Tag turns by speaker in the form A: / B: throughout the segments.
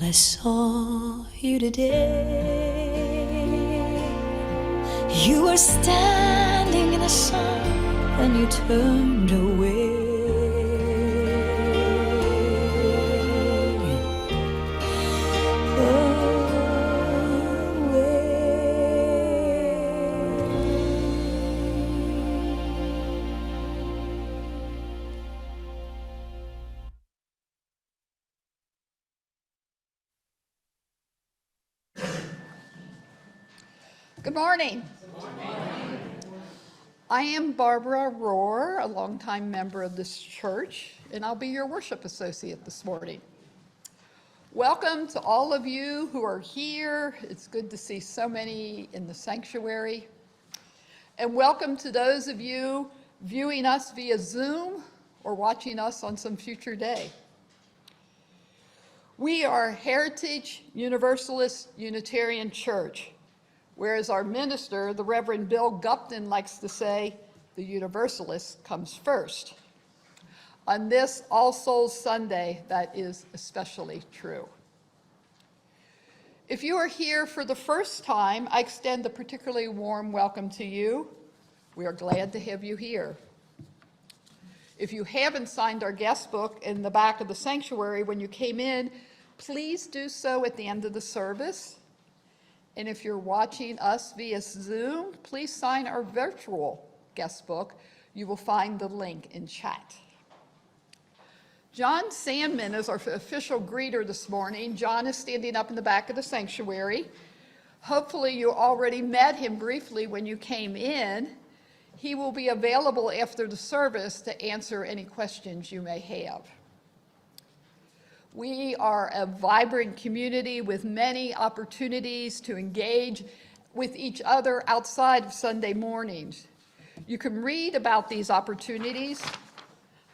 A: I saw you today. You were standing in the sun and you turned away.
B: Good morning. I am Barbara Rohr, a longtime member of this church, and I'll be your worship associate this morning. Welcome to all of you who are here. It's good to see so many in the sanctuary. And welcome to those of you viewing us via Zoom or watching us on some future day. We are Heritage Universalist Unitarian Church, whereas our minister, the Reverend Bill Gupton, likes to say, the Universalist comes first. On this All Souls Sunday, that is especially true. If you are here for the first time, I extend a particularly warm welcome to you. We are glad to have you here. If you haven't signed our guest book in the back of the sanctuary when you came in, please do so at the end of the service. And if you're watching us via Zoom, please sign our virtual guest book. You will find the link in chat. John Sandman is our official greeter this morning. John is standing up in the back of the sanctuary. Hopefully you already met him briefly when you came in. He will be available after the service to answer any questions you may have. We are a vibrant community with many opportunities to engage with each other outside of Sunday mornings. You can read about these opportunities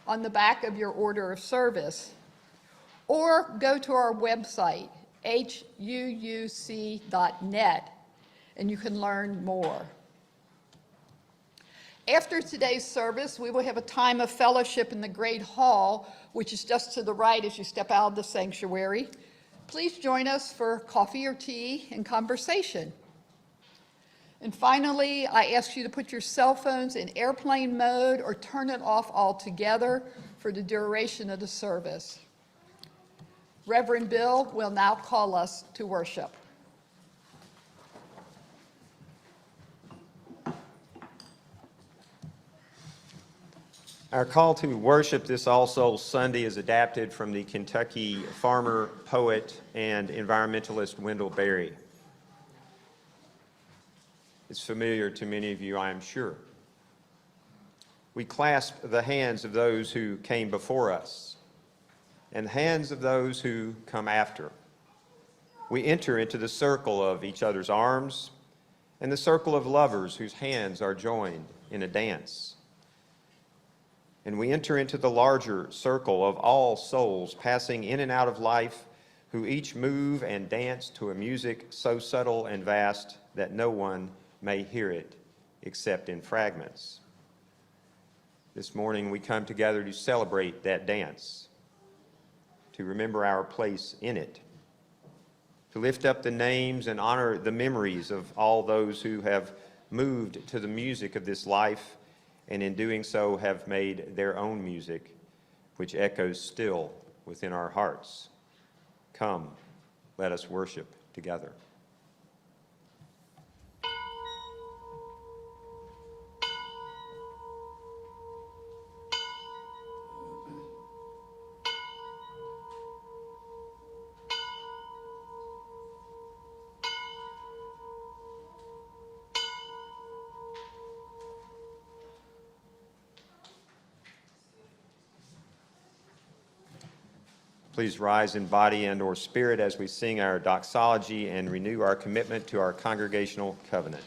B: on the back of your order of service, or go to our website, huuc.net, and you can learn more. After today's service, we will have a time of fellowship in the Great Hall, which is just to the right as you step out of the sanctuary. Please join us for coffee or tea and conversation. And finally, I ask you to put your cell phones in airplane mode or turn it off altogether for the duration of the service. Reverend Bill will now call us to worship.
C: Our call to worship this All Souls Sunday is adapted from the Kentucky farmer, poet, and environmentalist Wendell Berry. It's familiar to many of you, I am sure. We clasp the hands of those who came before us and the hands of those who come after. We enter into the circle of each other's arms and the circle of lovers whose hands are joined in a dance. And we enter into the larger circle of all souls passing in and out of life, who each move and dance to a music so subtle and vast that no one may hear it except in fragments. This morning we come together to celebrate that dance, to remember our place in it, to lift up the names and honor the memories of all those who have moved to the music of this life, and in doing so have made their own music, which echoes still within our hearts. Come, let us worship together. Please rise in body and or spirit as we sing our doxology and renew our commitment to our congregational covenant.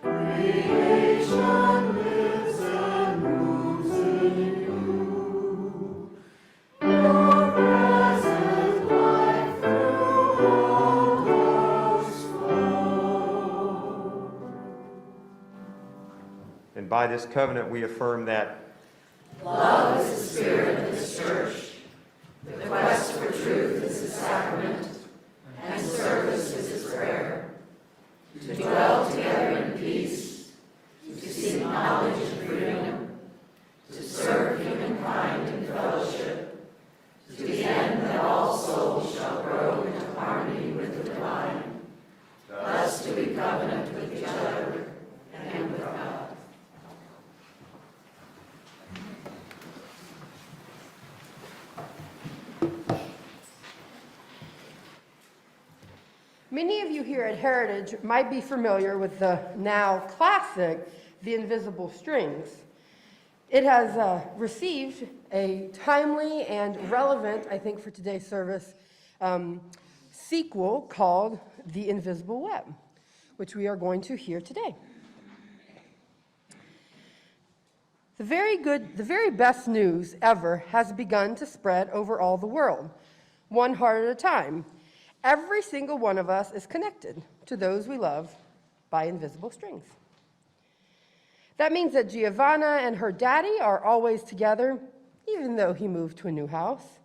D: Creation
C: this covenant, we affirm that
D: love is the spirit of this church. The quest for truth is its sacrament, and service is its prayer. To dwell together in peace, to seek knowledge and freedom, to serve humankind in fellowship, to the end that all souls shall grow into harmony with the divine, thus to be covenant with each other and with God.
E: Many of you here at Heritage might be familiar with the now classic, The Invisible Strings. It has received a timely and relevant, I think for today's service, sequel called The Invisible Web, which we are going to hear today. The very best news ever has begun to spread over all the world, one heart at a time. Every single one of us is connected to those we love by invisible strings. That means that Giovanna and her daddy are always together, even though he moved to a new house.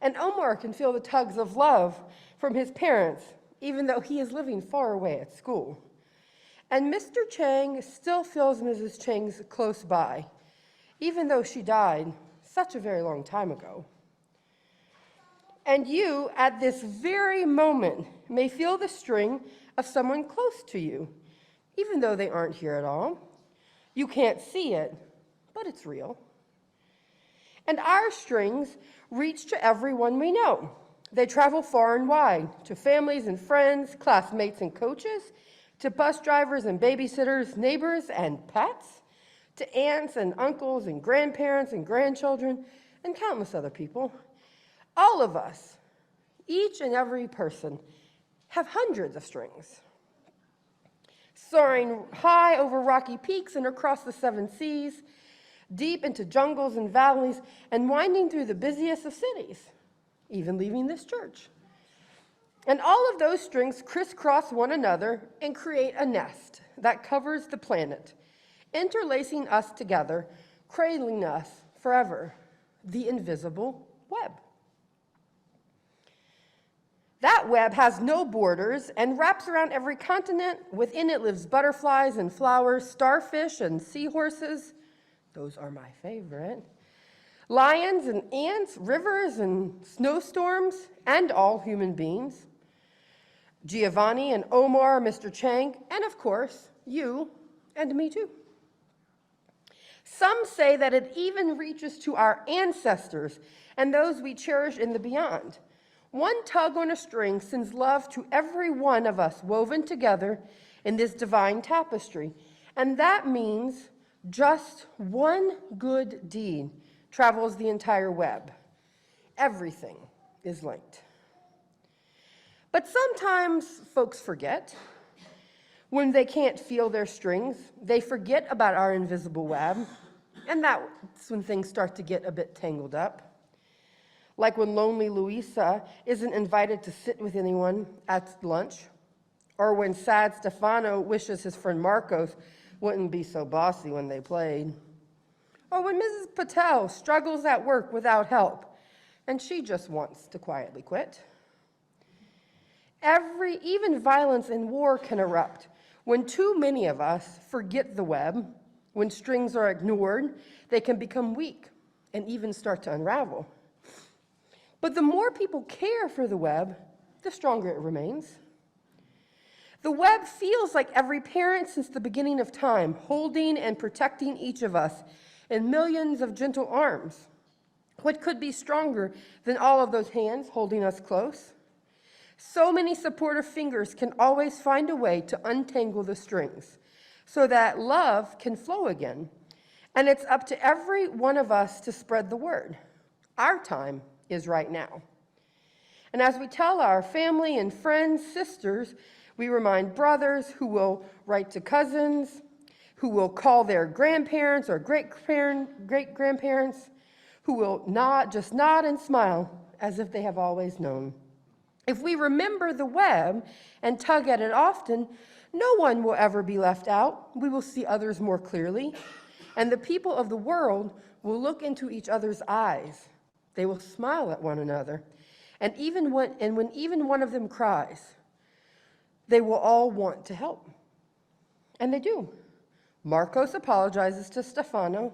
E: And Omar can feel the tugs of love from his parents, even though he is living far away at school. And Mr. Chang still feels Mrs. Chang's close by, even though she died such a very long time ago. And you, at this very moment, may feel the string of someone close to you, even though they aren't here at all. You can't see it, but it's real. And our strings reach to everyone we know. They travel far and wide, to families and friends, classmates and coaches, to bus drivers and babysitters, neighbors and pets, to aunts and uncles and grandparents and grandchildren, and countless other people. All of us, each and every person, have hundreds of strings. Soaring high over rocky peaks and across the 7 seas, deep into jungles and valleys, and winding through the busiest of cities, even leaving this church. And all of those strings crisscross one another and create a nest that covers the planet, interlacing us together, cradling us forever, the invisible web. That web has no borders and wraps around every continent. Within it lives butterflies and flowers, starfish and seahorses. Those are my favorite. Lions and ants, rivers and snowstorms, and all human beings. Giovanni and Omar, Mr. Chang, and of course, you and me too. Some say that it even reaches to our ancestors and those we cherish in the beyond. One tug on a string sends love to every one of us woven together in this divine tapestry. And that means just one good deed travels the entire web. Everything is linked. But sometimes folks forget. When they can't feel their strings, they forget about our invisible web. And that's when things start to get a bit tangled up. Like when lonely Luisa isn't invited to sit with anyone at lunch, or when sad Stefano wishes his friend Marcos wouldn't be so bossy when they played, or when Mrs. Patel struggles at work without help, and she just wants to quietly quit. Even violence and war can erupt when too many of us forget the web. When strings are ignored, they can become weak and even start to unravel. But the more people care for the web, the stronger it remains. The web feels like every parent since the beginning of time, holding and protecting each of us in millions of gentle arms. What could be stronger than all of those hands holding us close? So many supportive fingers can always find a way to untangle the strings so that love can flow again. And it's up to every one of us to spread the word. Our time is right now. And as we tell our family and friends, sisters, we remind brothers who will write to cousins, who will call their grandparents or great-grandparents, who will just nod and smile as if they have always known. If we remember the web and tug at it often, no one will ever be left out. We will see others more clearly. And the people of the world will look into each other's eyes. They will smile at one another. And when even one of them cries, they will all want to help. And they do. Marcos apologizes to Stefano.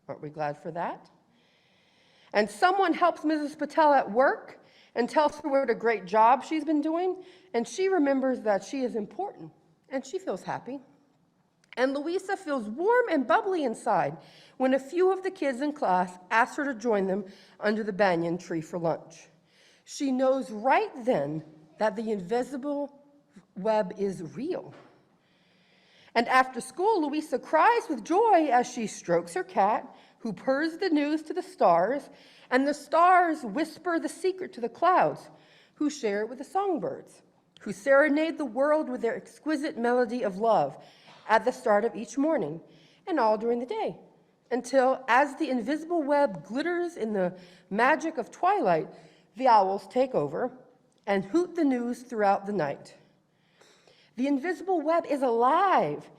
E: Aren't we glad for that? And someone helps Mrs. Patel at work and tells her what a great job she's been doing, and she remembers that she is important, and she feels happy. And Louisa feels warm and bubbly inside when a few of the kids in class ask her to join them under the banyan tree for lunch. She knows right then that the invisible web is real. And after school, Louisa cries with joy as she strokes her cat, who purrs the news to the stars, and the stars whisper the secret to the clouds, who share it with the songbirds, who serenade the world with their exquisite melody of love at the start of each morning and all during the day, until, as the invisible web glitters in the magic of twilight, the owls take over and hoot the news throughout the night. The invisible web is alive,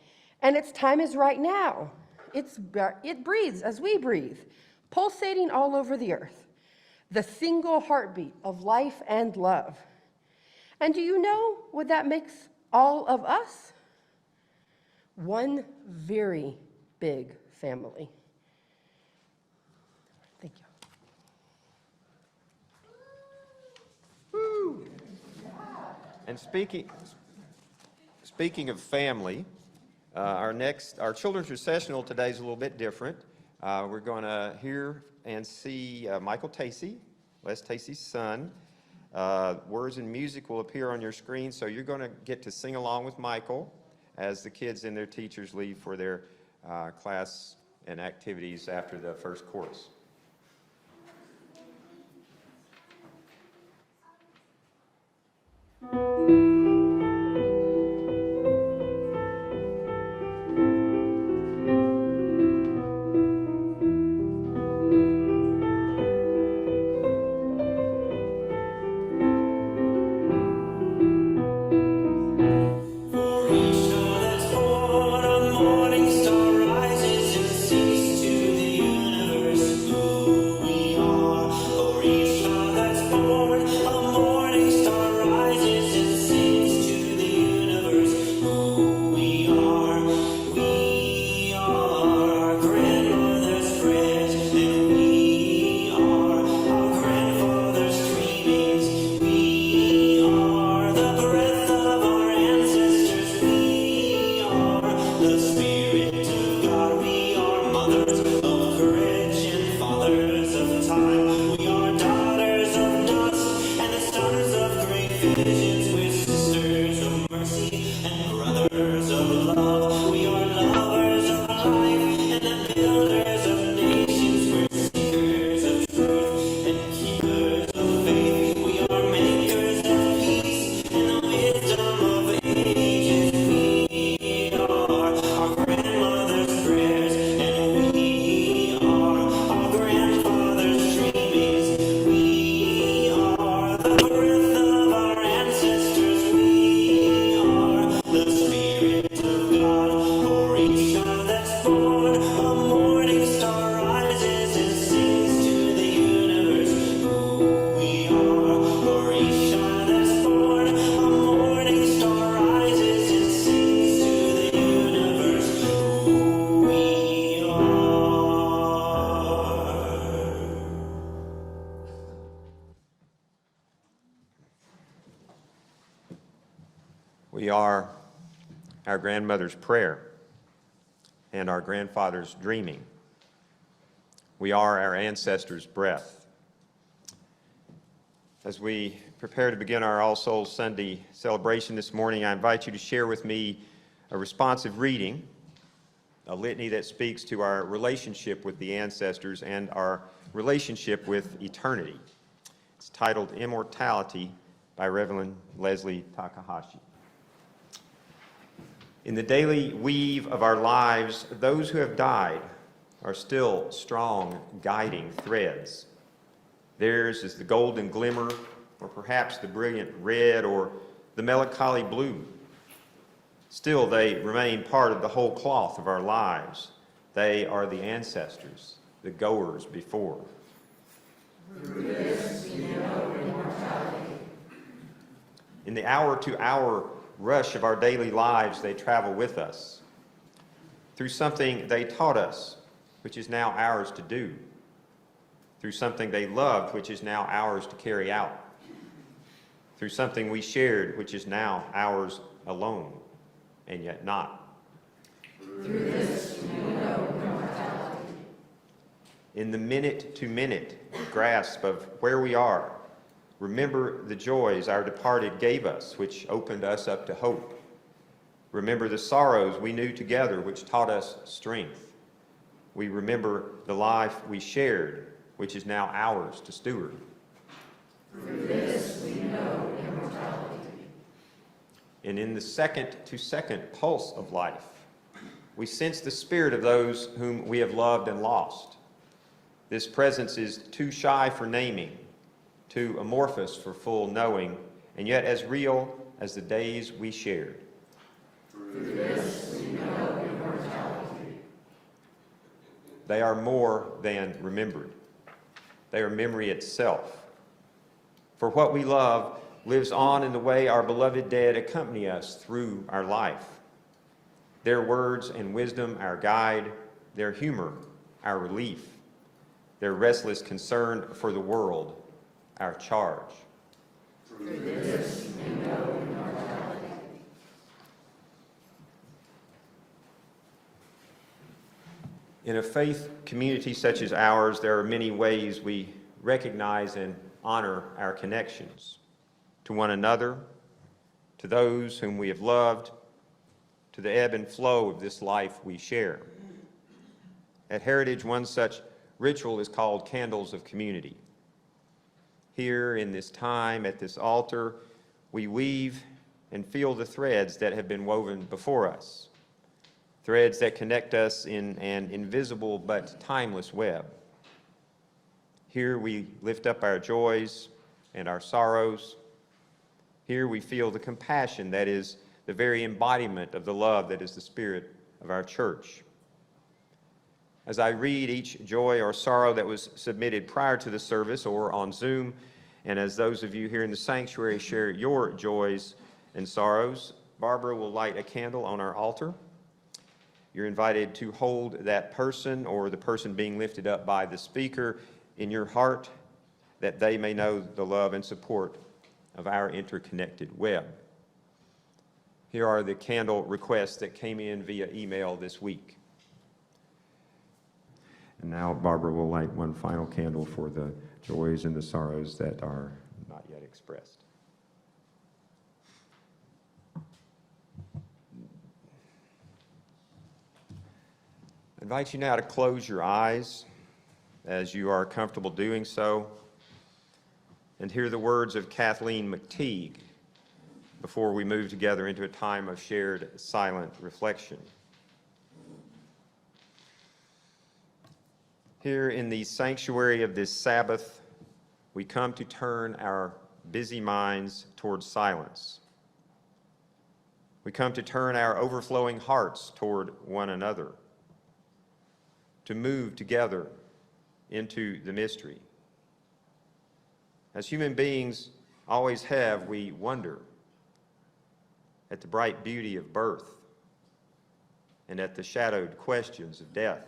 E: and its time is right now. It breathes as we breathe, pulsating all over the earth, the single heartbeat of life and love. And do you know what that makes all of us? One very big family. Thank you. Woo.
C: And speaking of family, our children's recessional today is a little bit different. We're going to hear and see Michael Tacey, Les Tacey's son. Words and music will appear on your screen, so you're going to get to sing along with Michael as the kids and their teachers leave for their class and activities after the first course. We are our grandmother's prayer and our grandfather's dreaming. We are our ancestors' breath. As we prepare to begin our All Souls Sunday celebration this morning, I invite you to share with me a responsive reading, a litany that speaks to our relationship with the ancestors and our relationship with eternity. It's titled Immortality by Reverend Leslie Takahashi. In the daily weave of our lives, those who have died are still strong guiding threads. Theirs is the golden glimmer, or perhaps the brilliant red, or the melancholy blue. Still, they remain part of the whole cloth of our lives, They are the ancestors, the goers before.
D: Through this we know immortality.
C: In the hour-to-hour rush of our daily lives, they travel with us. Through something they taught us, which is now ours to do. Through something they loved, which is now ours to carry out. Through something we shared, which is now ours alone, and yet not.
D: Through this we know immortality.
C: In the minute-to-minute grasp of where we are, remember the joys our departed gave us, which opened us up to hope. Remember the sorrows we knew together, which taught us strength. We remember the life we shared, which is now ours to steward.
D: Through this we know immortality.
C: And in the second-to-second pulse of life, we sense the spirit of those whom we have loved and lost. This presence is too shy for naming, too amorphous for full knowing, and yet as real as the days we shared.
D: Through this we know immortality.
C: They are more than remembered. They are memory itself. For what we love lives on in the way our beloved dead accompany us through our life. Their words and wisdom, our guide, their humor, our relief, their restless concern for the world, our charge.
D: Through this we know immortality.
C: In a faith community such as ours, there are many ways we recognize and honor our connections to one another, to those whom we have loved, to the ebb and flow of this life we share. At Heritage, one such ritual is called Candles of Community. Here in this time, at this altar, we weave and feel the threads that have been woven before us, threads that connect us in an invisible but timeless web. Here we lift up our joys and our sorrows. Here we feel the compassion that is the very embodiment of the love that is the spirit of our church. As I read each joy or sorrow that was submitted prior to the service or on Zoom, and as those of you here in the sanctuary share your joys and sorrows, Barbara will light a candle on our altar. You're invited to hold that person or the person being lifted up by the speaker in your heart, that they may know the love and support of our interconnected web. Here are the candle requests that came in via email this week. And now Barbara will light one final candle for the joys and the sorrows that are not yet expressed. I invite you now to close your eyes as you are comfortable doing so, and hear the words of Kathleen McTeague before we move together into a time of shared silent reflection. Here in the sanctuary of this Sabbath, we come to turn our busy minds towards silence. We come to turn our overflowing hearts toward one another, to move together into the mystery. As human beings always have, we wonder at the bright beauty of birth and at the shadowed questions of death.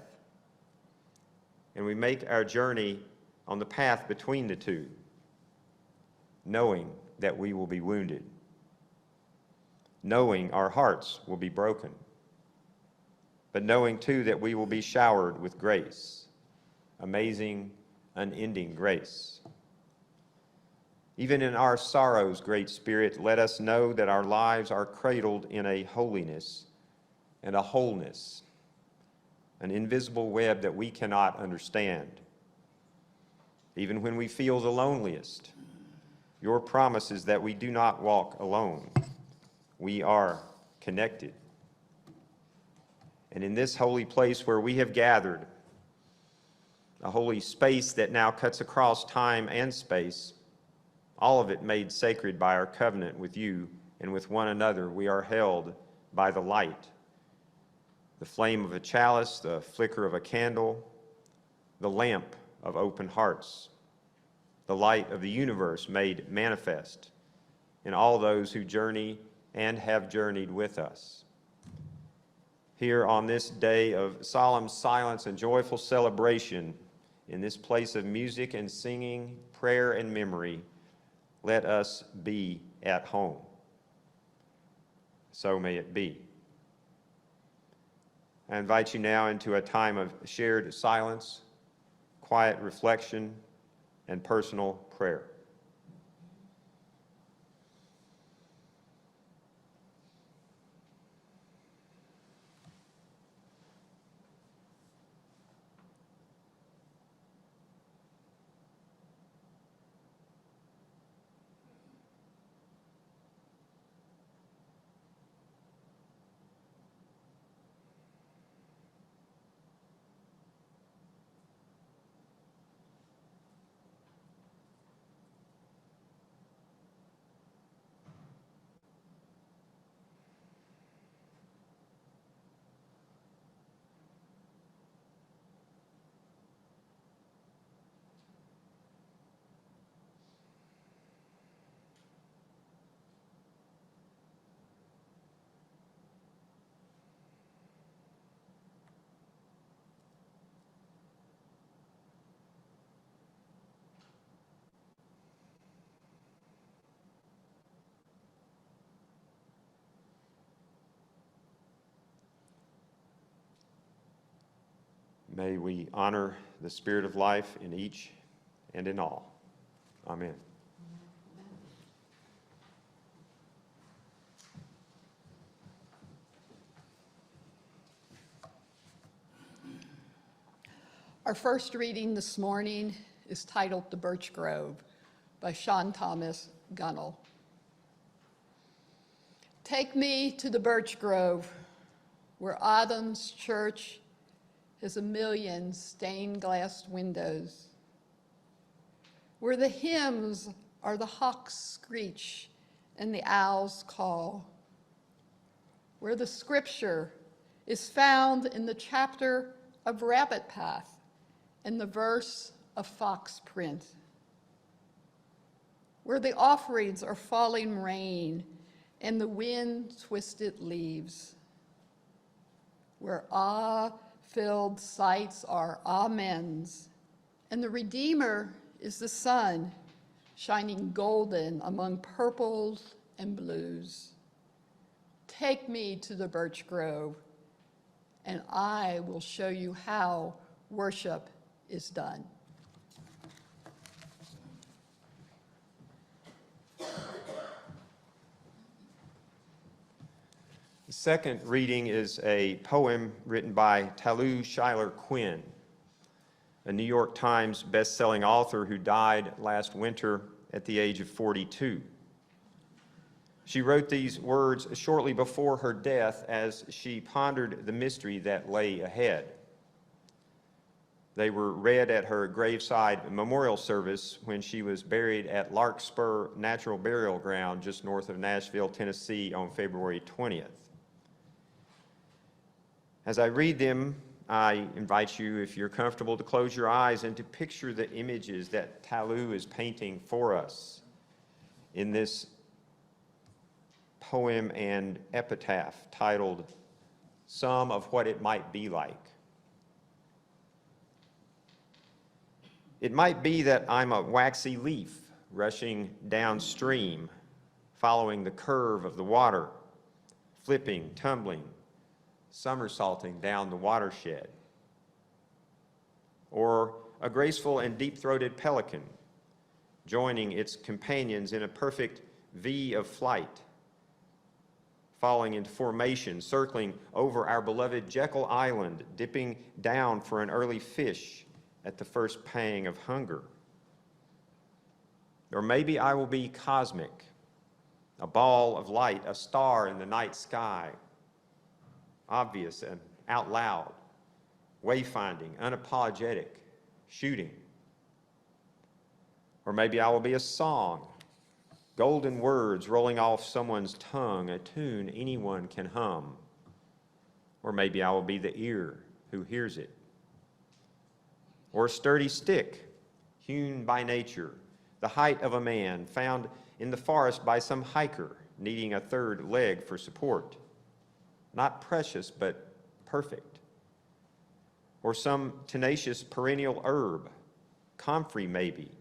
C: And we make our journey on the path between the two, knowing that we will be wounded, knowing our hearts will be broken, but knowing too that we will be showered with grace, amazing, unending grace. Even in our sorrows, Great Spirit, let us know that our lives are cradled in a holiness and a wholeness, an invisible web that we cannot understand. Even when we feel the loneliest, your promise is that we do not walk alone. We are connected. And in this holy place where we have gathered, a holy space that now cuts across time and space, all of it made sacred by our covenant with you and with one another, we are held by the light the flame of a chalice, the flicker of a candle, the lamp of open hearts, the light of the universe made manifest in all those who journey and have journeyed with us. Here on this day of solemn silence and joyful celebration, in this place of music and singing, prayer and memory, let us be at home. So may it be. I invite you now into a time of shared silence, quiet reflection, and personal prayer. May we honor the Spirit of life in each and in all. Amen.
B: Our first reading this morning is titled The Birch Grove by Sean Thomas Gunnell. Take me to the birch grove where autumn's church has a million stained glass windows, where the hymns are the hawk's screech and the owl's call, where the scripture is found in the chapter of Rabbit Path and the verse of fox print, where the offerings are falling rain and the wind-twisted leaves, where awe-filled sights are amens, and the Redeemer is the sun, shining golden among purples and blues. Take me to the birch grove, and I will show you how worship is done.
C: The second reading is a poem written by Talou Schuyler Quinn, a New York Times best-selling author who died last winter at the age of 42. She wrote these words shortly before her death as she pondered the mystery that lay ahead. They were read at her graveside memorial service when she was buried at Larkspur Natural Burial Ground just north of Nashville, Tennessee on February 20th. As I read them, I invite you, if you're comfortable, to close your eyes and to picture the images that Talou is painting for us in this poem and epitaph titled, Some of What It Might Be Like. It might be that I'm a waxy leaf rushing downstream, following the curve of the water, flipping, tumbling, somersaulting down the watershed. Or a graceful and deep-throated pelican, joining its companions in a perfect V of flight, falling into formation, circling over our beloved Jekyll Island, dipping down for an early fish at the first pang of hunger. Or maybe I will be cosmic, a ball of light, a star in the night sky, obvious and out loud, wayfinding, unapologetic, shooting. Or maybe I will be a song, golden words rolling off someone's tongue, a tune anyone can hum. Or maybe I will be the ear who hears it. Or a sturdy stick, hewn by nature, the height of a man, found in the forest by some hiker needing a third leg for support. Not precious, but perfect. Or some tenacious perennial herb, comfrey maybe,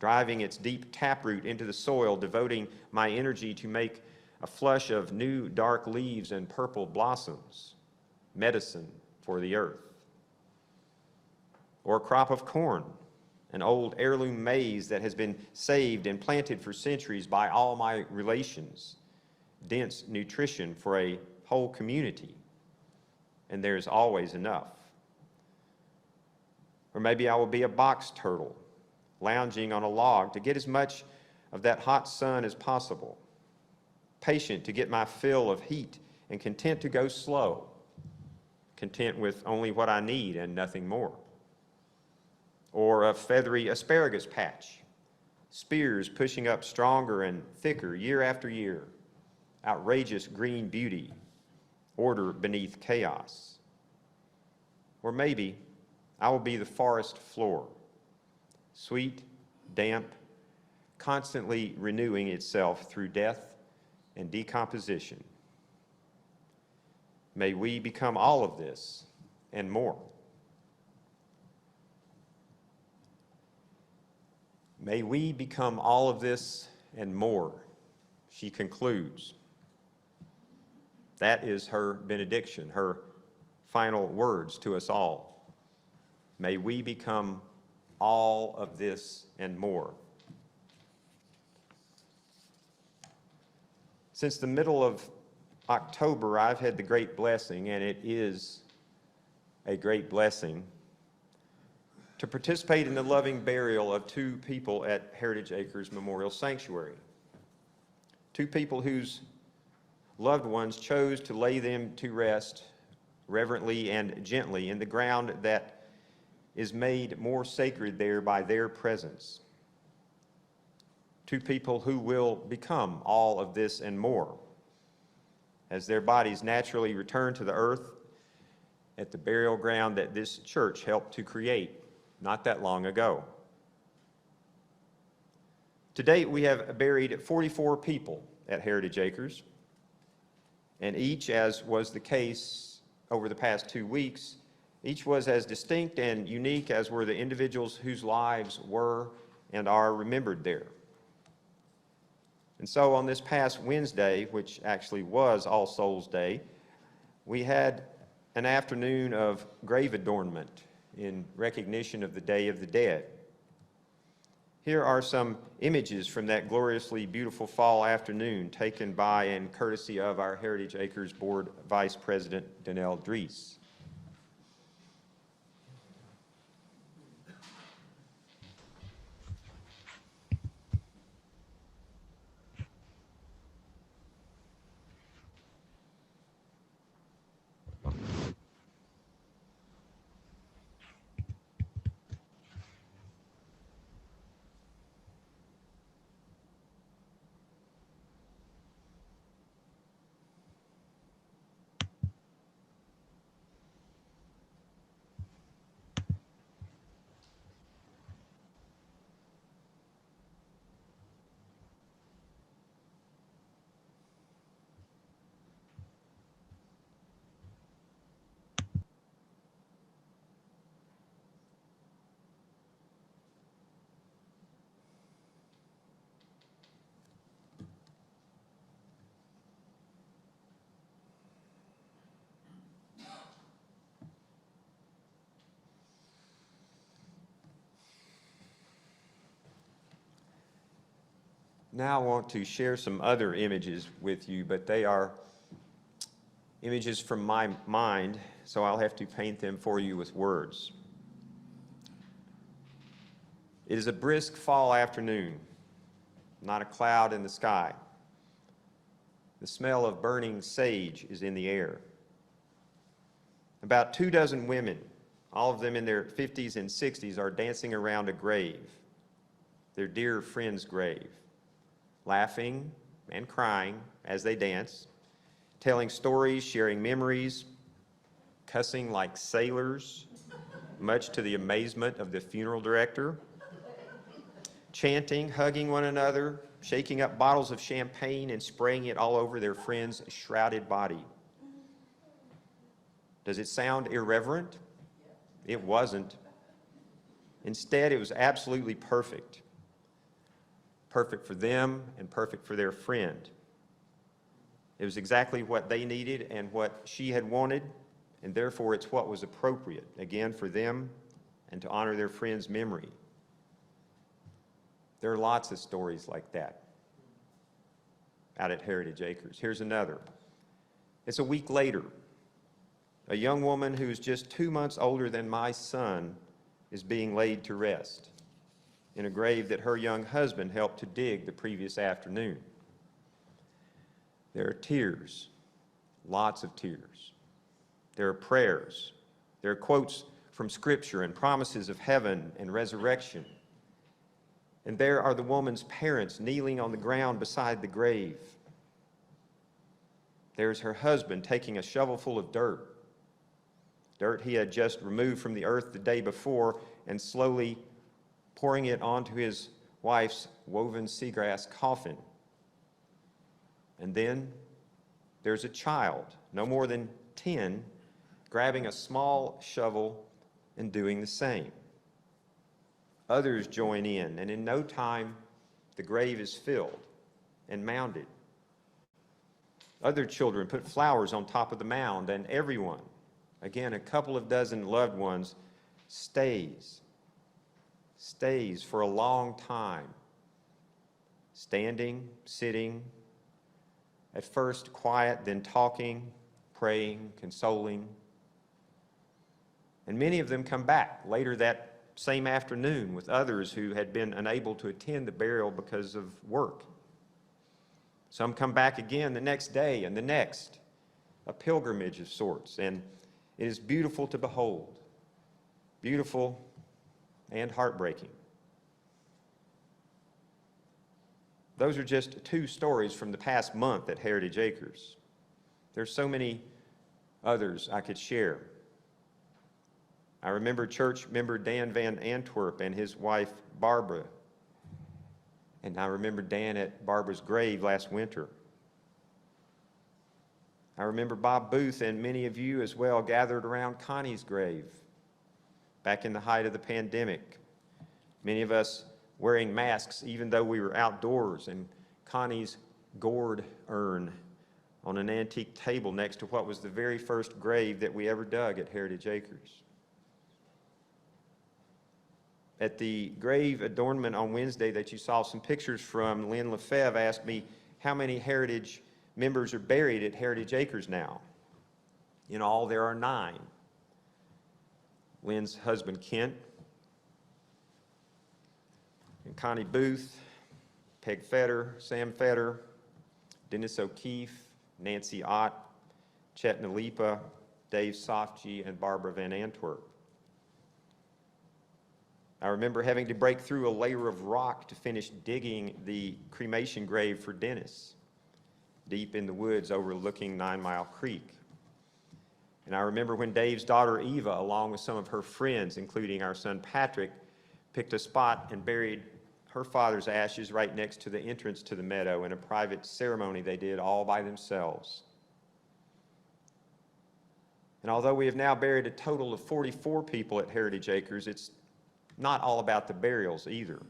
C: driving its deep taproot into the soil, devoting my energy to make a flush of new dark leaves and purple blossoms, medicine for the earth. Or a crop of corn, an old heirloom maize that has been saved and planted for centuries by all my relations, dense nutrition for a whole community, and there's always enough. Or maybe I will be a box turtle, lounging on a log to get as much of that hot sun as possible, patient to get my fill of heat and content to go slow, content with only what I need and nothing more. Or a feathery asparagus patch, spears pushing up stronger and thicker year after year, outrageous green beauty, order beneath chaos. Or maybe I will be the forest floor, sweet, damp, constantly renewing itself through death and decomposition. May we become all of this and more. May we become all of this and more, she concludes. That is her benediction, her final words to us all. May we become all of this and more. Since the middle of October, I've had the great blessing, and it is a great blessing, to participate in the loving burial of two people at Heritage Acres Memorial Sanctuary. Two people whose loved ones chose to lay them to rest reverently and gently in the ground that is made more sacred there by their presence. Two people who will become all of this and more as their bodies naturally return to the earth at the burial ground that this church helped to create not that long ago. To date, we have buried 44 people at Heritage Acres, and each, as was the case over the past 2 weeks, each was as distinct and unique as were the individuals whose lives were and are remembered there. And so on this past Wednesday, which actually was All Souls Day, we had an afternoon of grave adornment in recognition of the Day of the Dead. Here are some images from that gloriously beautiful fall afternoon taken by and courtesy of our Heritage Acres Board Vice President, Danelle Dries. Now I want to share some other images with you, but they are images from my mind, so I'll have to paint them for you with words. It is a brisk fall afternoon, not a cloud in the sky. The smell of burning sage is in the air. About 24 women, all of them in their 50s and 60s, are dancing around a grave, their dear friend's grave, laughing and crying as they dance, telling stories, sharing memories, cussing like sailors, much to the amazement of the funeral director, chanting, hugging one another, shaking up bottles of champagne and spraying it all over their friend's shrouded body. Does it sound irreverent? It wasn't. Instead, it was absolutely perfect. Perfect for them and perfect for their friend. It was exactly what they needed and what she had wanted, and therefore it's what was appropriate, again, for them and to honor their friend's memory. There are lots of stories like that out at Heritage Acres. Here's another. It's a week later. A young woman who's just 2 months older than my son is being laid to rest in a grave that her young husband helped to dig the previous afternoon. There are tears, lots of tears. There are prayers. There are quotes from Scripture and promises of heaven and resurrection. And there are the woman's parents kneeling on the ground beside the grave. There's her husband taking a shovelful of dirt he had just removed from the earth the day before, and slowly pouring it onto his wife's woven seagrass coffin. And then there's a child, no more than 10, grabbing a small shovel and doing the same. Others join in, and in no time, the grave is filled and mounded. Other children put flowers on top of the mound, and everyone, again, a couple of dozen loved ones, stays for a long time, standing, sitting, at first quiet, then talking, praying, consoling. And many of them come back later that same afternoon with others who had been unable to attend the burial because of work. Some come back again the next day and the next, a pilgrimage of sorts, and it is beautiful to behold, beautiful and heartbreaking. Those are just 2 stories from the past month at Heritage Acres. There's so many others I could share. I remember church member Dan Van Antwerp and his wife Barbara. And I remember Dan at Barbara's grave last winter. I remember Bob Booth and many of you as well gathered around Connie's grave back in the height of the pandemic. Many of us wearing masks even though we were outdoors, and Connie's gourd urn on an antique table next to what was the very first grave that we ever dug at Heritage Acres. At the grave adornment on Wednesday that you saw some pictures from, Lynn Lefebvre asked me how many Heritage members are buried at Heritage Acres now. In all, there are 9. Lynn's husband, Kent, and Connie Booth, Peg Fetter, Sam Fetter, Dennis O'Keefe, Nancy Ott, Chet Nalipa, Dave Sofji, and Barbara Van Antwerp. I remember having to break through a layer of rock to finish digging the cremation grave for Dennis, deep in the woods overlooking 9 Mile Creek. And I remember when Dave's daughter Eva, along with some of her friends, including our son Patrick, picked a spot and buried her father's ashes right next to the entrance to the meadow in a private ceremony they did all by themselves. And although we have now buried a total of 44 people at Heritage Acres, it's not all about the burials either.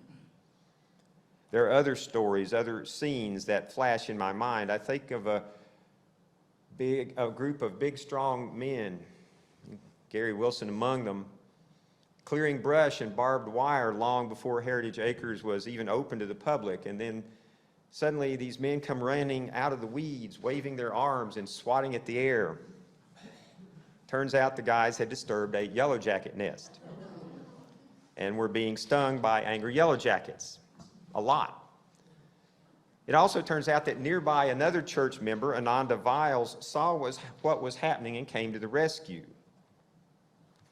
C: There are other stories, other scenes that flash in my mind. I think of a group of big, strong men, Gary Wilson among them, clearing brush and barbed wire long before Heritage Acres was even open to the public. And then suddenly these men come running out of the weeds, waving their arms and swatting at the air. Turns out the guys had disturbed a yellow jacket nest and were being stung by angry yellow jackets. A lot. It also turns out that nearby another church member, Ananda Viles, saw what was happening and came to the rescue.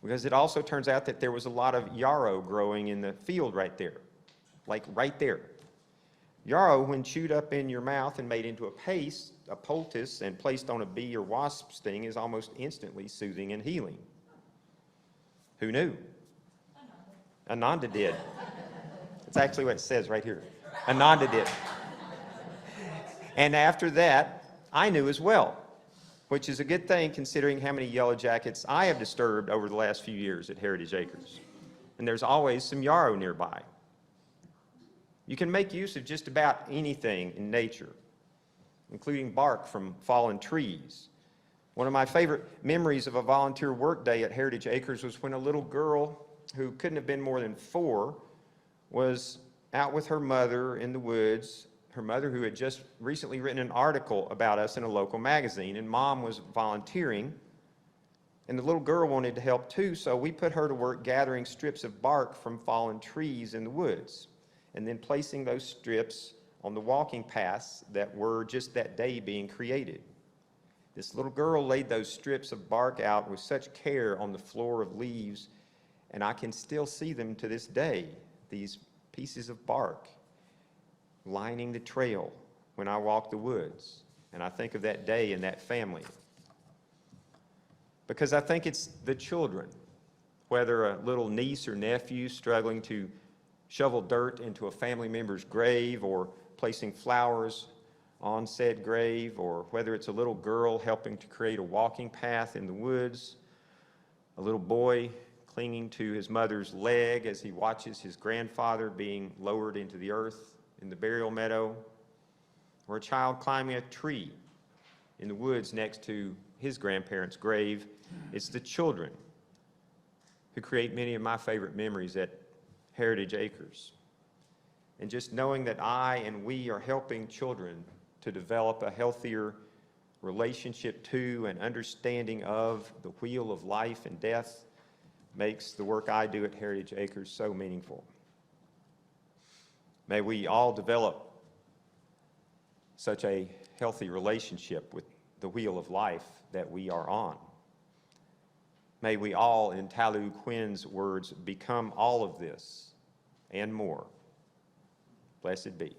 C: Because it also turns out that there was a lot of yarrow growing in the field right there, like right there. Yarrow, when chewed up in your mouth and made into a paste, a poultice, and placed on a bee or wasp sting, is almost instantly soothing and healing. Who knew? Ananda did. That's actually what it says right here. Ananda did. And after that, I knew as well, which is a good thing considering how many yellow jackets I have disturbed over the last few years at Heritage Acres. And there's always some yarrow nearby. You can make use of just about anything in nature, including bark from fallen trees. One of my favorite memories of a volunteer work day at Heritage Acres was when a little girl who couldn't have been more than 4 was out with her mother in the woods, her mother who had just recently written an article about us in a local magazine, and Mom was volunteering, and the little girl wanted to help too, so we put her to work gathering strips of bark from fallen trees in the woods, and then placing those strips on the walking paths that were just that day being created. This little girl laid those strips of bark out with such care on the floor of leaves, and I can still see them to this day, these pieces of bark lining the trail when I walk the woods. And I think of that day and that family. Because I think it's the children, whether a little niece or nephew struggling to shovel dirt into a family member's grave, or placing flowers on said grave, or whether it's a little girl helping to create a walking path in the woods, a little boy clinging to his mother's leg as he watches his grandfather being lowered into the earth in the burial meadow, or a child climbing a tree in the woods next to his grandparents' grave. It's the children who create many of my favorite memories at Heritage Acres. And just knowing that I and we are helping children to develop a healthier relationship to and understanding of the wheel of life and death makes the work I do at Heritage Acres so meaningful. May we all develop such a healthy relationship with the wheel of life that we are on. May we all, in Talu Quinn's words, become all of this and more. Blessed be.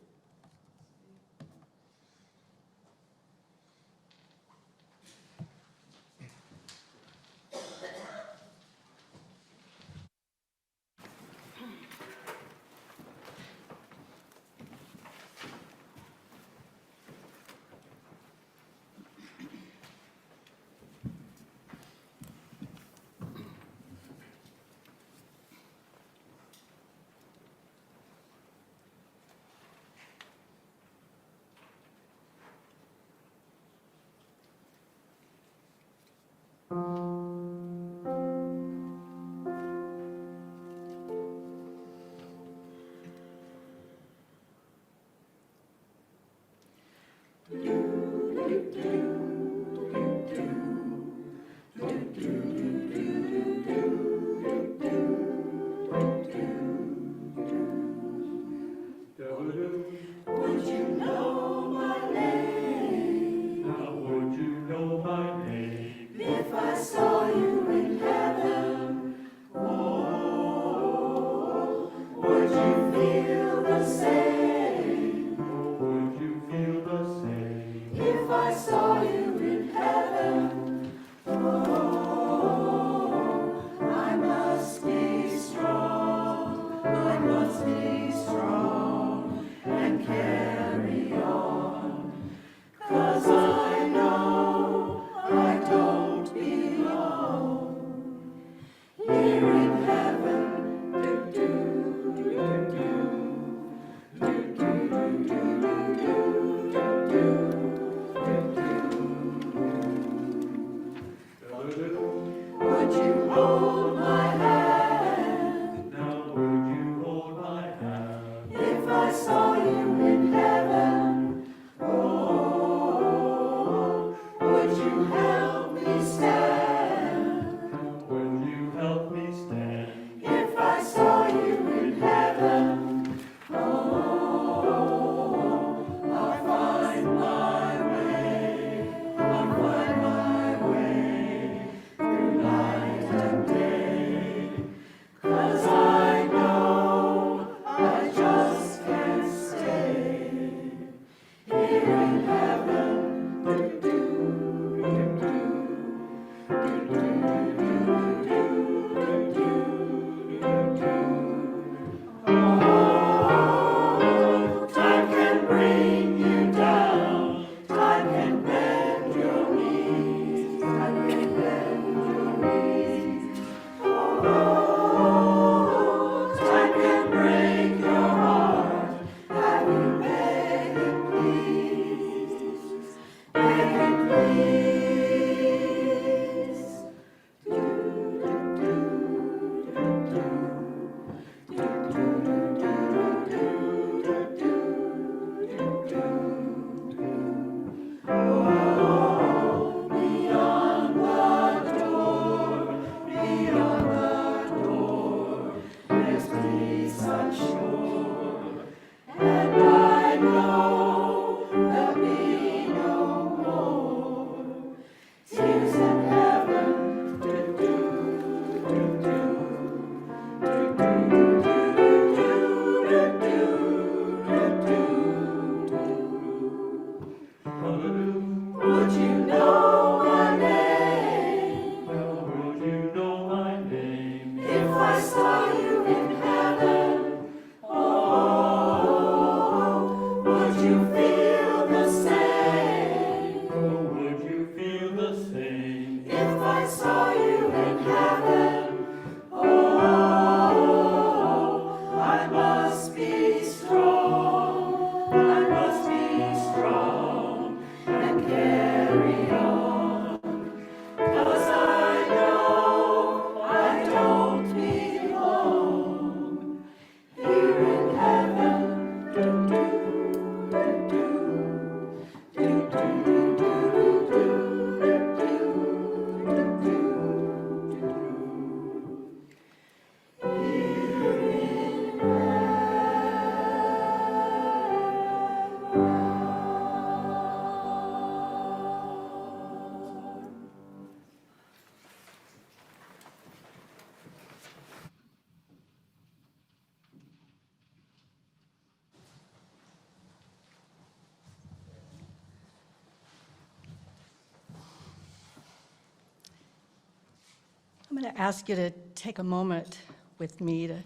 F: I'm going to ask you to take a moment with me to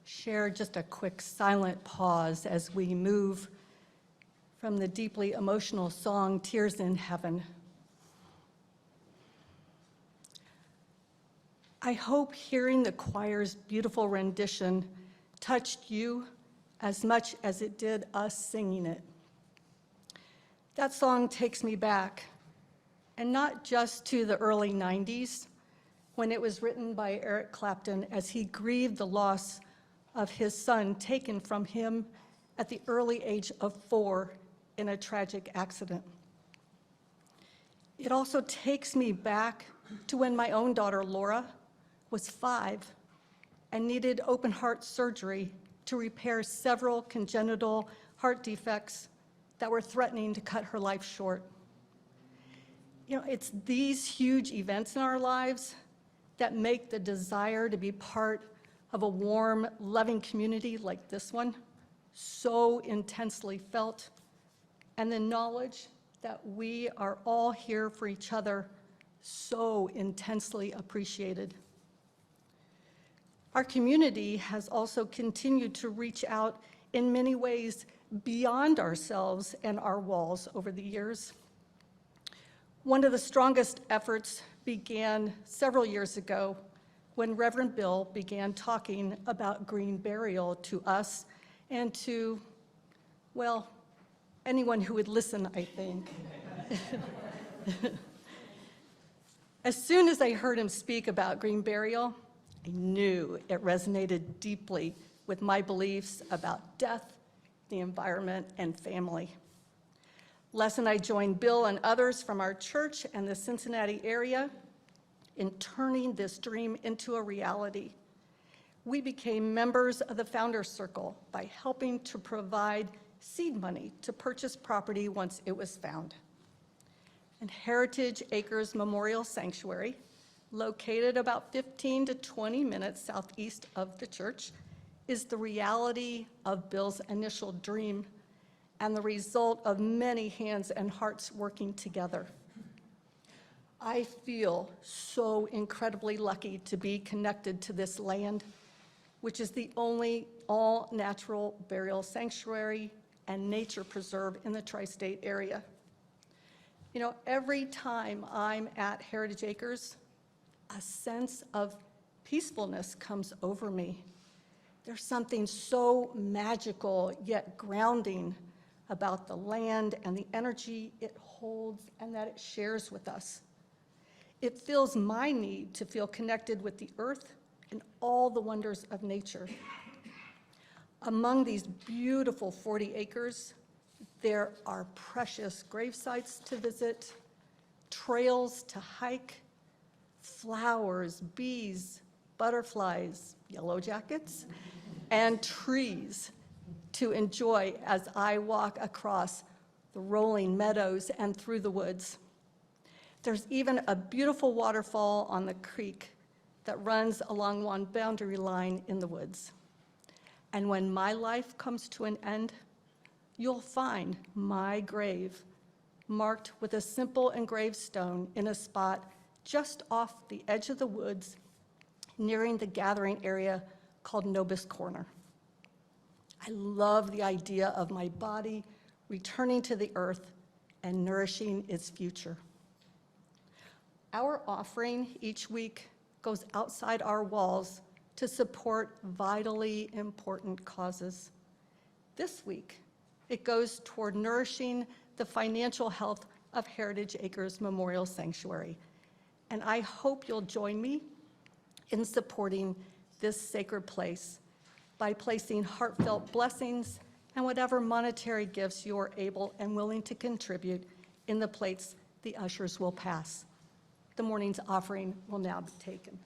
F: share just a quick silent pause as we move from the deeply emotional song, Tears in Heaven. I hope hearing the choir's beautiful rendition touched you as much as it did us singing it. That song takes me back, and not just to the early 90s, when it was written by Eric Clapton as he grieved the loss of his son taken from him at the early age of 4 in a tragic accident. It also takes me back to when my own daughter, Laura, was 5 and needed open heart surgery to repair several congenital heart defects that were threatening to cut her life short. You know, it's these huge events in our lives that make the desire to be part of a warm, loving community like this one so intensely felt, and the knowledge that we are all here for each other so intensely appreciated. Our community has also continued to reach out in many ways beyond ourselves and our walls over the years. One of the strongest efforts began several years ago when Reverend Bill began talking about green burial to us and to, well, anyone who would listen, I think. As soon as I heard him speak about green burial, I knew it resonated deeply with my beliefs about death, the environment, and family. Les and I joined Bill and others from our church and the Cincinnati area in turning this dream into a reality. We became members of the Founders Circle by helping to provide seed money to purchase property once it was found. And Heritage Acres Memorial Sanctuary, located about 15 to 20 minutes southeast of the church, is the reality of Bill's initial dream and the result of many hands and hearts working together. I feel so incredibly lucky to be connected to this land, which is the only all-natural burial sanctuary and nature preserve in the tri-state area. You know, every time I'm at Heritage Acres, a sense of peacefulness comes over me. There's something so magical yet grounding about the land and the energy it holds and that it shares with us. It fills my need to feel connected with the earth and all the wonders of nature. Among these beautiful 40 acres, there are precious grave sites to visit, trails to hike, flowers, bees, butterflies, yellow jackets, and trees to enjoy as I walk across the rolling meadows and through the woods. There's even a beautiful waterfall on the creek that runs along one boundary line in the woods. And when my life comes to an end, you'll find my grave marked with a simple engraved stone in a spot just off the edge of the woods, nearing the gathering area called Nobis Corner. I love the idea of my body returning to the earth and nourishing its future. Our offering each week goes outside our walls to support vitally important causes. This week, it goes toward nourishing the financial health of Heritage Acres Memorial Sanctuary. And I hope you'll join me in supporting this sacred place by placing heartfelt blessings and whatever monetary gifts you're able and willing to contribute in the plates the ushers will pass. The morning's offering will now be taken.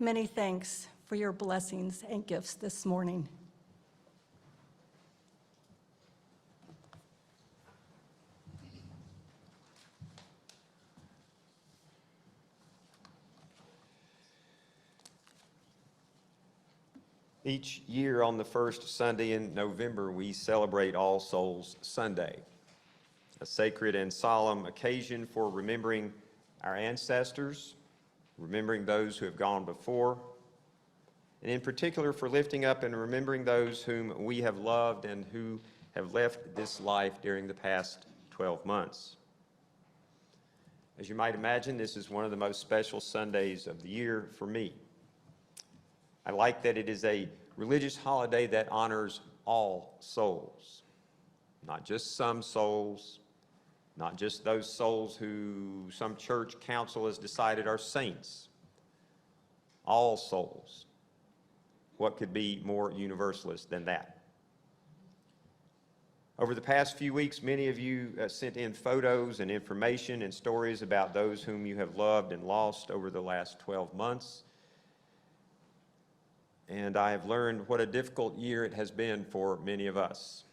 F: Many thanks for your blessings and gifts this morning.
C: Each year on the first Sunday in November, we celebrate All Souls Sunday, a sacred and solemn occasion for remembering our ancestors, remembering those who have gone before, and in particular for lifting up and remembering those whom we have loved and who have left this life during the past 12 months. As you might imagine, this is one of the most special Sundays of the year for me. I like that it is a religious holiday that honors all souls, not just some souls, not just those souls who some church council has decided are saints. All souls. What could be more universalist than that? Over the past few weeks, many of you sent in photos and information and stories about those whom you have loved and lost over the last 12 months. And I have learned what a difficult year it has been for many of us.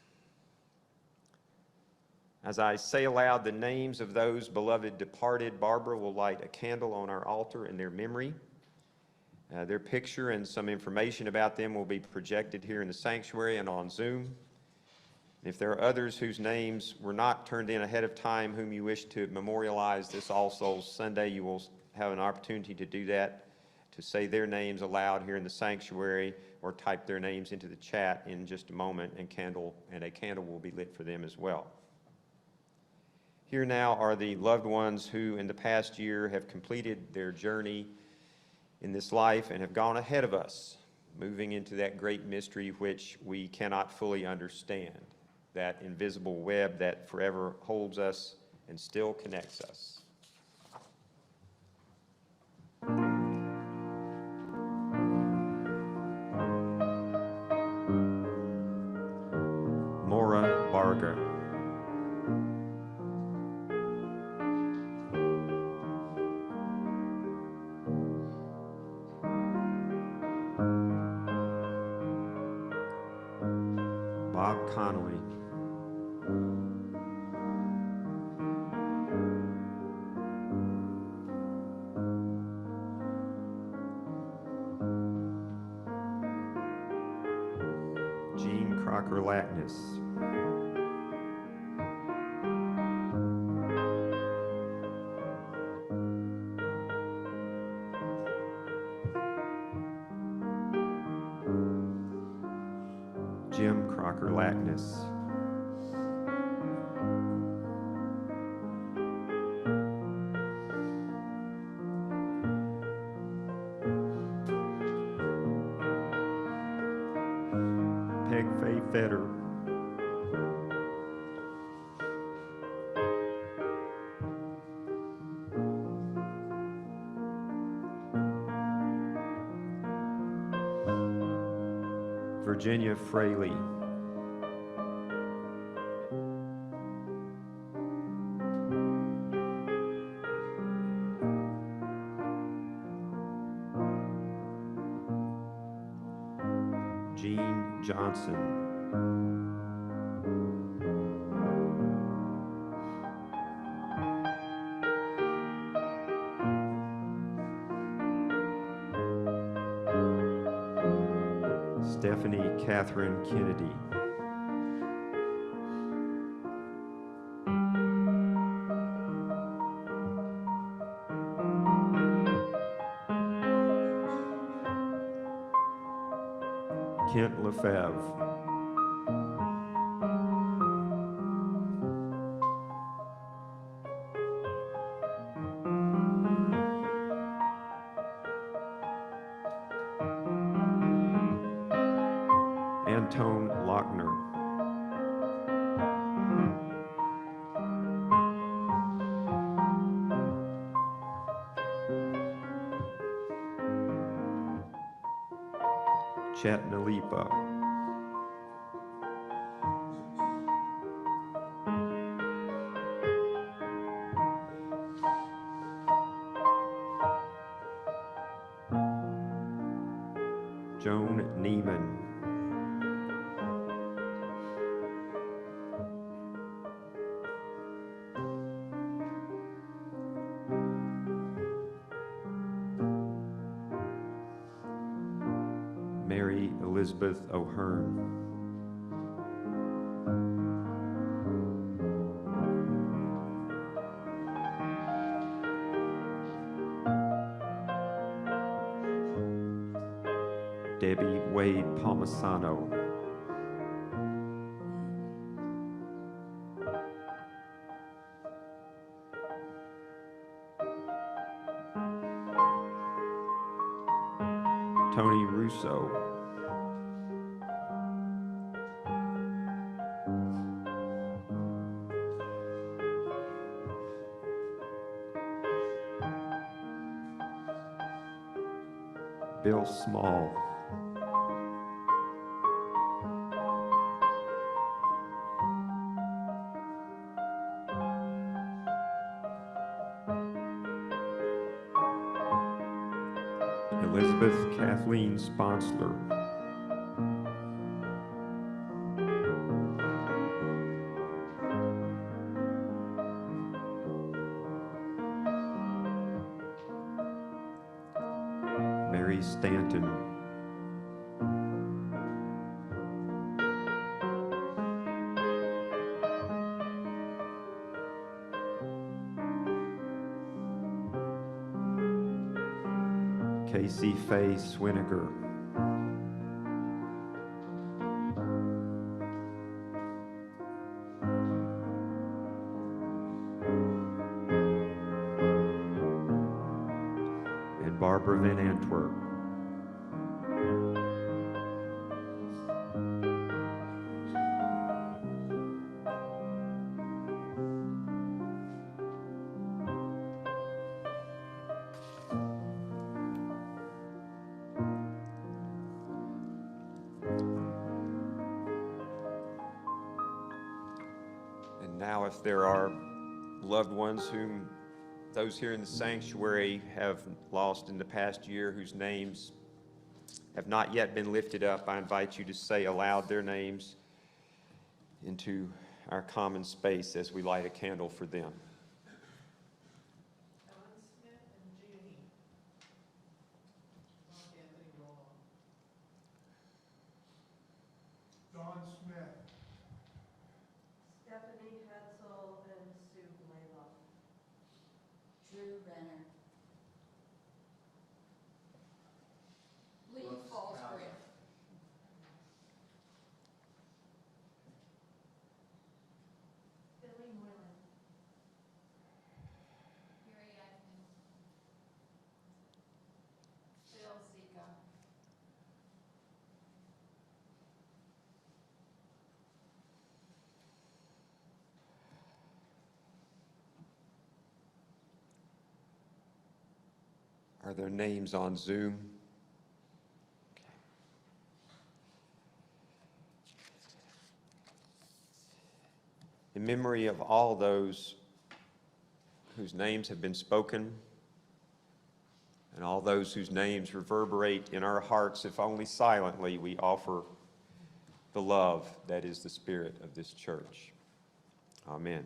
C: As I say aloud the names of those beloved departed, Barbara will light a candle on our altar in their memory. Their picture and some information about them will be projected here in the sanctuary and on Zoom. If there are others whose names were not turned in ahead of time whom you wish to memorialize this All Souls Sunday, you will have an opportunity to do that, to say their names aloud here in the sanctuary or type their names into the chat in just a moment, and a candle will be lit for them as well. Here now are the loved ones who in the past year have completed their journey in this life and have gone ahead of us, moving into that great mystery which we cannot fully understand, that invisible web that forever holds us and still connects us. Mora Barga. Bob Connolly. Jean Crocker Lackness. Jim Crocker Lackness. Peg Faye Feder. Virginia Fraley. Jean Johnson. Stephanie Catherine Kennedy. Kent Lefebvre. Antone Lochner. Chet Nalipa. Neiman. Mary Elizabeth O'Hearn. Debbie Wade Palmisano. Tony Russo. Bill Small. Elizabeth Kathleen Sponsler. Mary Stanton. Casey Faye Swiniger. And Barbara Van Antwerp. And now, if there are loved ones whom those here in the sanctuary have lost in the past year, whose names have not yet been lifted up, I invite you to say aloud their names into our common space as we light a candle for them.
G: Don Smith,
D: Stephanie Hetzel and Sue Blaylock. Drew Renner.
B: Lee Fallsgrave.
D: Billy Moylan.
B: Gary Atkins. Bill Zika.
C: Are there names on Zoom? In memory of all those whose names have been spoken, and all those whose names reverberate in our hearts, if only silently, we offer the love that is the spirit of this church. Amen.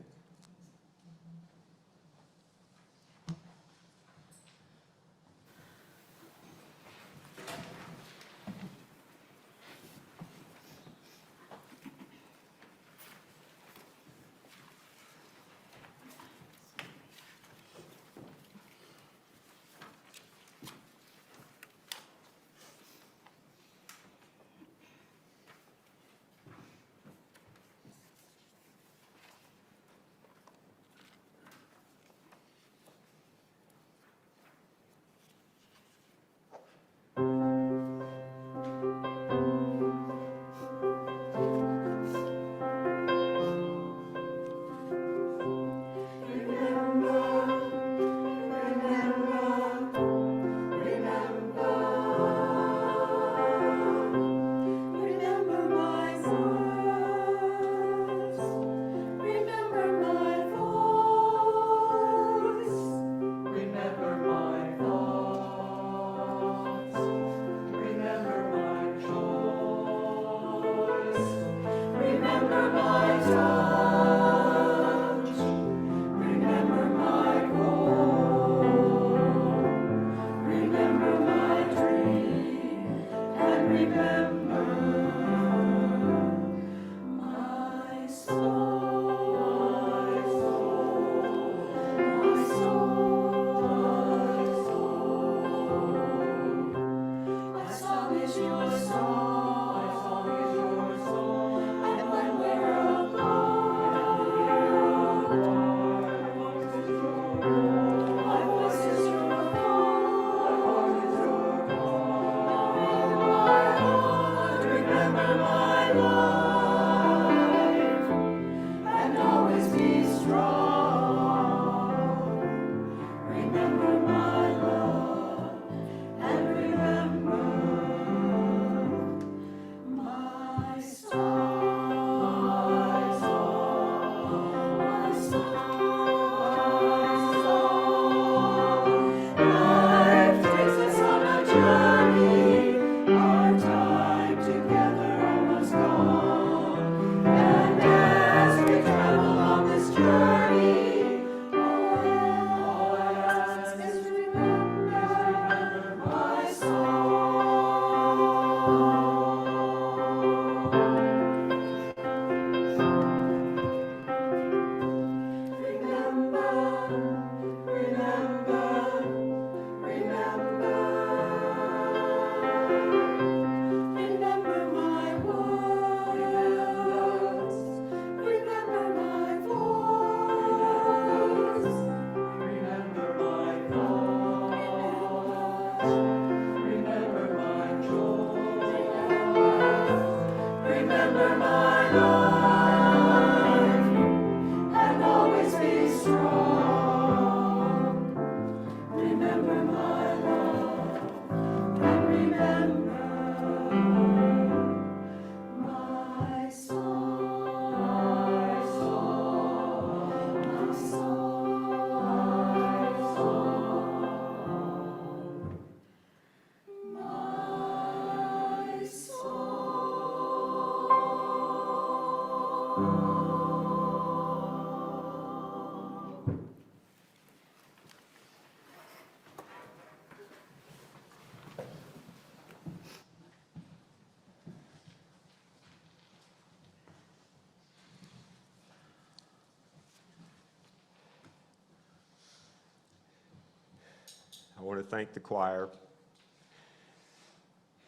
C: I want to thank the choir.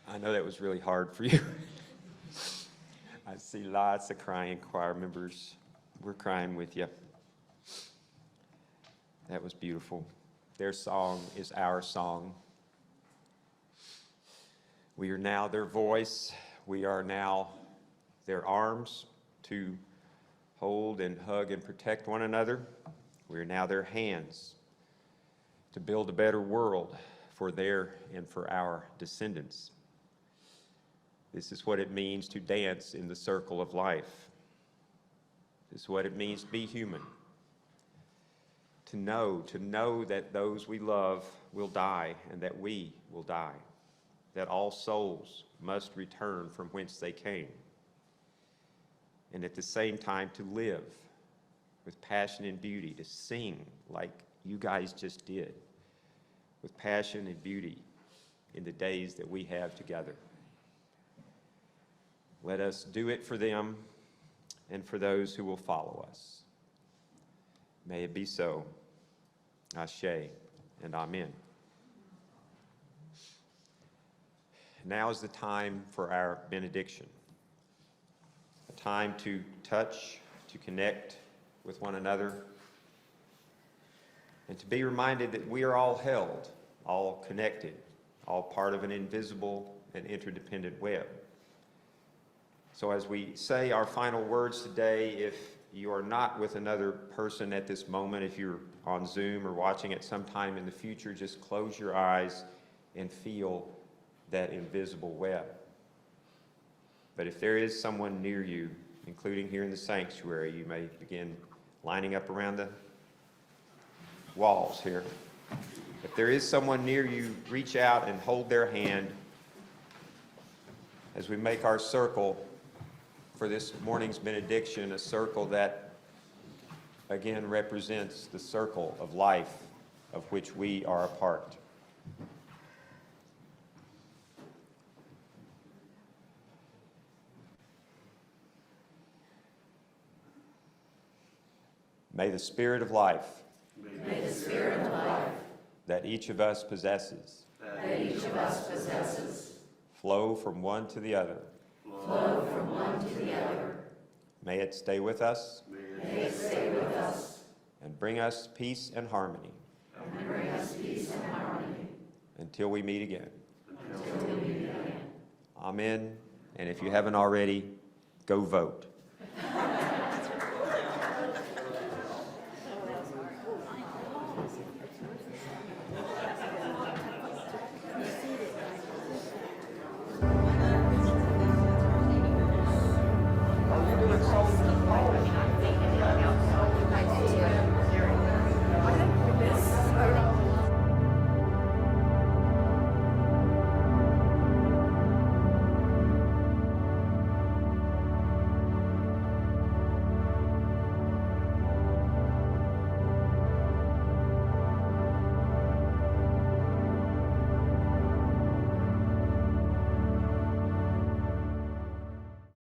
C: I know that was really hard for you. I see lots of crying choir members. We're crying with you. That was beautiful. Their song is our song. We are now their voice. We are now their arms to hold and hug and protect one another. We are now their hands to build a better world for their and for our descendants. This is what it means to dance in the circle of life. This is what it means to be human. To know that those we love will die and that we will die. That all souls must return from whence they came. And at the same time to live with passion and beauty, to sing like you guys just did, with passion and beauty in the days that we have together. Let us do it for them and for those who will follow us. May it be so. Ashe and amen. Now is the time for our benediction, a time to touch, to connect with one another, and to be reminded that we are all held, all connected, all part of an invisible and interdependent web. So as we say our final words today, if you are not with another person at this moment, if you're on Zoom or watching it sometime in the future, just close your eyes and feel that invisible web. But if there is someone near you, including here in the sanctuary, you may begin lining up around the walls here. If there is someone near you, reach out and hold their hand as we make our circle for this morning's benediction, a circle that again represents the circle of life of which we are a part. May the Spirit of life, that each of us possesses, flow from one to the other. May it stay with us. And bring us peace and harmony. Until we meet again. Amen. And if you haven't already, go vote.